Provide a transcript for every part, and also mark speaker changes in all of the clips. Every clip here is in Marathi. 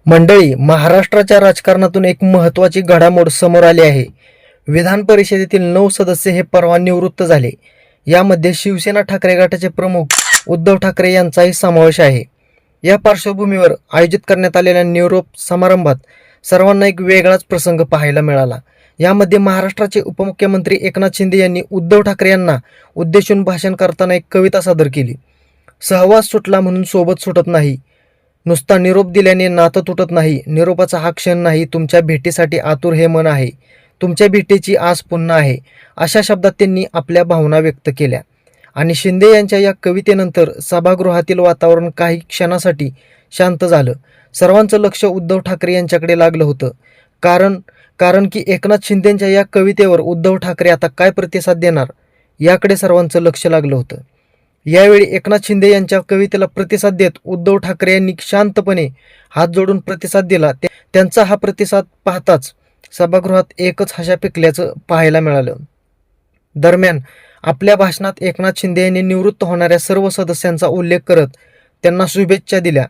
Speaker 1: मंडळी, महाराष्ट्राच्या राजकारणातून एक महत्त्वाची घडामोड समोर आली आहे. विधान परिषदेतील 9 सदस्य हे परवा निवृत्त झाले. यामध्ये शिवसेना ठाकरे गटाचे प्रमुख उद्धव ठाकरे यांचाही समावेश आहे. या पार्श्वभूमीवर आयोजित करण्यात आलेल्या निरोप समारंभात सर्वांना एक वेगळाच प्रसंग पाहायला मिळाला. यामध्ये महाराष्ट्राचे उपमुख्यमंत्री एकनाथ शिंदे यांनी उद्धव ठाकरे यांना उद्देशून भाषण करताना एक कविता सादर केली. सहवास सुटला म्हणून सोबत सुटत नाही, नुसता निरोप दिल्याने नातं तुटत नाही, निरोपाचा हा क्षण नाही, तुमच्या भेटीसाठी आतुर हे मन आहे, तुमच्या भेटीची आस पुन्हा आहे, अशा शब्दात त्यांनी आपल्या भावना व्यक्त केल्या. आणि शिंदे यांच्या या कवितेनंतर सभागृहातील वातावरण काही क्षणासाठी शांत झालं. सर्वांचं लक्ष उद्धव ठाकरे यांच्याकडे लागलं होतं. कारण की एकनाथ शिंदेंच्या या कवितेवर उद्धव ठाकरे आता काय प्रतिसाद देणार याकडे सर्वांचं लक्ष लागलं होतं. यावेळी एकनाथ शिंदे यांच्या कवितेला प्रतिसाद देत उद्धव ठाकरे यांनी शांतपणे हात जोडून प्रतिसाद दिला. त्यांचा हा प्रतिसाद पाहताच सभागृहात एकच हशा पिकल्याचं पाहायला मिळालं. दरम्यान आपल्या भाषणात एकनाथ शिंदे यांनी निवृत्त होणाऱ्या सर्व सदस्यांचा उल्लेख करत त्यांना शुभेच्छा दिल्या.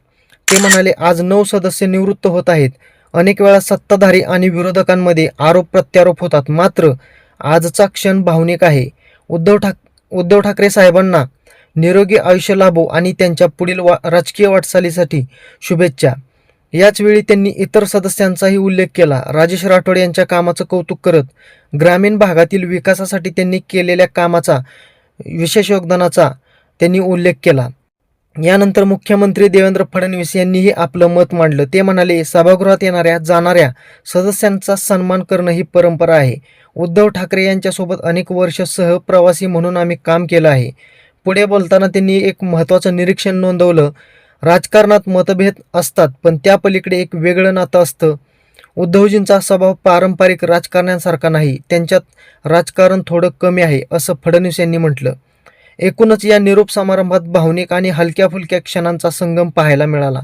Speaker 1: ते म्हणाले, आज 9 सदस्य निवृत्त होत आहेत. अनेक वेळा सत्ताधारी आणि विरोधकांमध्ये आरोप प्रत्यारोप होतात, मात्र आजचा क्षण भावनिक आहे. उद्धव ठाकरे साहेबांना निरोगी आयुष्य लाभो आणि त्यांच्या पुढील राजकीय वाटचालीसाठी शुभेच्छा. याचवेळी त्यांनी इतर सदस्यांचाही उल्लेख केला. राजेश राठोड यांच्या कामाचं कौतुक करत ग्रामीण भागातील विकासासाठी त्यांनी केलेल्या कामाचा, विशेष योगदानाचा त्यांनी उल्लेख केला. यानंतर मुख्यमंत्री देवेंद्र फडणवीस यांनीही आपलं मत मांडलं. ते म्हणाले, सभागृहात येणाऱ्या जाणाऱ्या सदस्यांचा सन्मान करणं ही परंपरा आहे. उद्धव ठाकरे यांच्यासोबत अनेक वर्ष सहप्रवासी म्हणून आम्ही काम केलं आहे. पुढे बोलताना त्यांनी एक महत्त्वाचं निरीक्षण नोंदवलं. राजकारणात मतभेद असतात, पण त्या पलीकडे एक वेगळं नातं असतं. उद्धवजींचा स्वभाव पारंपरिक राजकारण्यांसारखा नाही, त्यांच्यात राजकारण थोडं कमी आहे, असं फडणवीस यांनी म्हटलं. एकूणच या निरोप समारंभात भावनिक आणि हलक्या फुलक्या क्षणांचा संगम पाहायला मिळाला.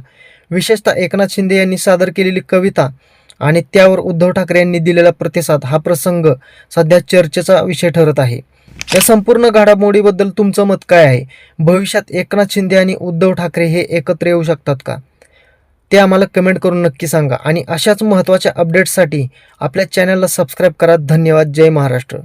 Speaker 1: विशेषतः एकनाथ शिंदे यांनी सादर केलेली कविता आणि त्यावर उद्धव ठाकरे यांनी दिलेला प्रतिसाद हा प्रसंग सध्या चर्चेचा विषय ठरत आहे. या संपूर्ण घडामोडीबद्दल तुमचं मत काय आहे? भविष्यात एकनाथ शिंदे आणि उद्धव ठाकरे हे एकत्र येऊ शकतात का? ते आम्हाला कमेंट करून नक्की सांगा. आणि अशाच महत्त्वाच्या अपडेट्ससाठी आपल्या चॅनलला सबस्क्राईब करा. धन्यवाद. जय महाराष्ट्र.